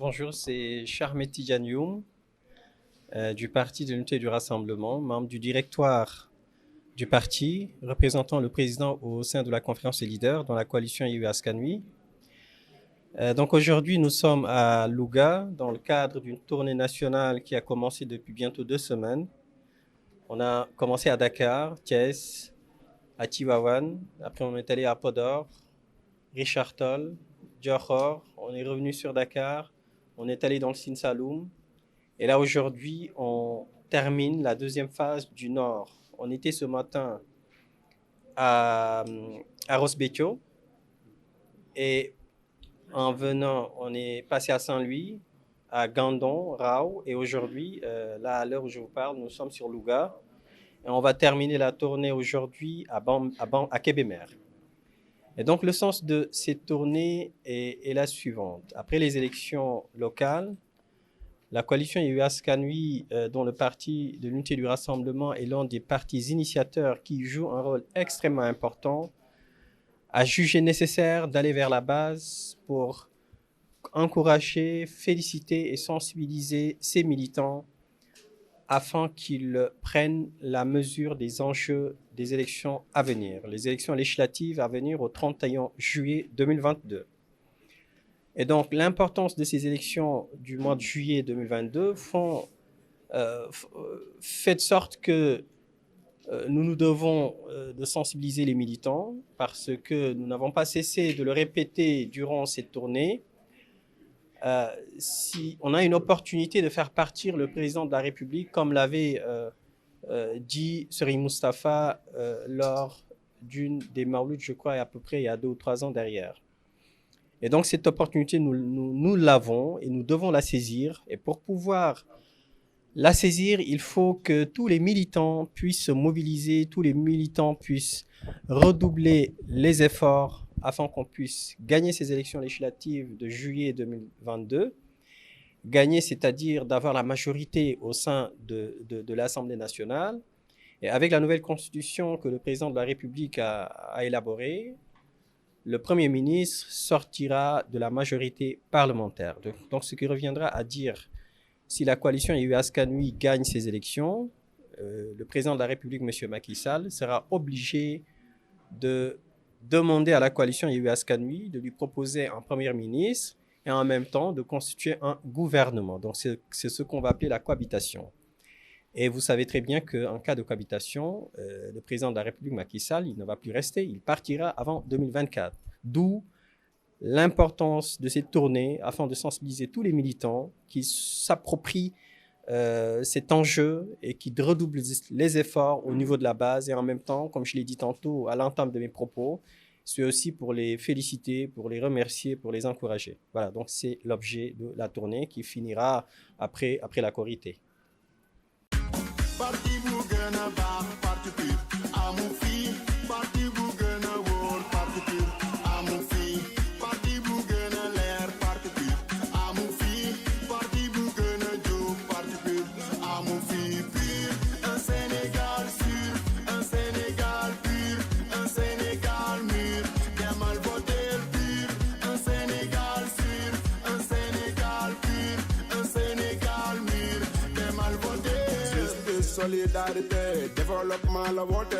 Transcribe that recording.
Bonjour, c'est Charmet Tidjanioum du Parti de l'Unité et du Rassemblement, membre du directoire du parti, représentant le président au sein de la conférence des leaders dans la coalition Yewwi Askan Wi. Donc aujourd'hui, nous sommes à Louga dans le cadre d'une tournée nationale qui a commencé depuis bientôt 2 semaines. On a commencé à Dakar, Thiès, à Tivaouane, après on est allé à Podor, Richard Toll, Diokhor, on est revenu sur Dakar, on est allé dans le Sine Saloum, et là aujourd'hui on termine la deuxième phase du Nord. On était ce matin à Ross Béthio, et en venant on est passé à Saint-Louis, à Gandon, Rao, et aujourd'hui, là à l'heure où je vous parle, nous sommes sur Louga, et on va terminer la tournée aujourd'hui à Kébémer. Et donc le sens de cette tournée est la suivante. Après les élections locales, la coalition Yewwi Askan Wi, dont le Parti de l'Unité et du Rassemblement est l'un des partis initiateurs qui joue un rôle extrêmement important, a jugé nécessaire d'aller vers la base pour encourager, féliciter et sensibiliser ses militants afin qu'ils prennent la mesure des enjeux des élections à venir, les élections législatives à venir au 31 juillet 2022. Et donc l'importance de ces élections du mois de juillet 2022 fait de sorte que nous devons de sensibiliser les militants parce que nous n'avons pas cessé de le répéter durant cette tournée. Si on a une opportunité de faire partir le président de la République, comme l'avait dit Serigne Moustapha lors d'une des Mawlud, je crois, à peu près il y a 2 ou 3 ans derrière. Et donc cette opportunité, nous l'avons et nous devons la saisir. Et pour pouvoir la saisir, il faut que tous les militants puissent se mobiliser, tous les militants puissent redoubler les efforts afin qu'on puisse gagner ces élections législatives de juillet 2022. Gagner, c'est-à-dire d'avoir la majorité au sein de l'Assemblée nationale. Et avec la nouvelle constitution que le président de la République a élaborée, le Premier ministre sortira de la majorité parlementaire. Donc ce qui reviendra à dire, si la coalition Yewwi Askan Wi gagne ces élections, le président de la République, M. Macky Sall, sera obligé de demander à la coalition Yewwi Askan Wi de lui proposer un Premier ministre et en même temps de constituer un gouvernement. Donc c'est ce qu'on va appeler la cohabitation. Et vous savez très bien qu'en cas de cohabitation, le président de la République, Macky Sall, il ne va plus rester, il partira avant 2024. D'où l'importance de cette tournée afin de sensibiliser tous les militants qui s'approprient cet enjeu et qui redoublent les efforts au niveau de la base. Et en même temps, comme je l'ai dit tantôt à l'entame de mes propos, c'est aussi pour les féliciter, pour les remercier, pour les encourager. Voilà, donc c'est l'objet de la tournée qui finira après la Korité. Parti bu gën a baax parti pur amu fi parti bu gën a wóor parti pur amu fi parti bu gën a leer parti pur amu fi parti bu gën a jub parti pur amu fi pur un Sénégal sûr un Sénégal pur un Sénégal mûr demal voter pur un Sénégal sûr un Sénégal pur un Sénégal mûr demal voter solidarité développement la woote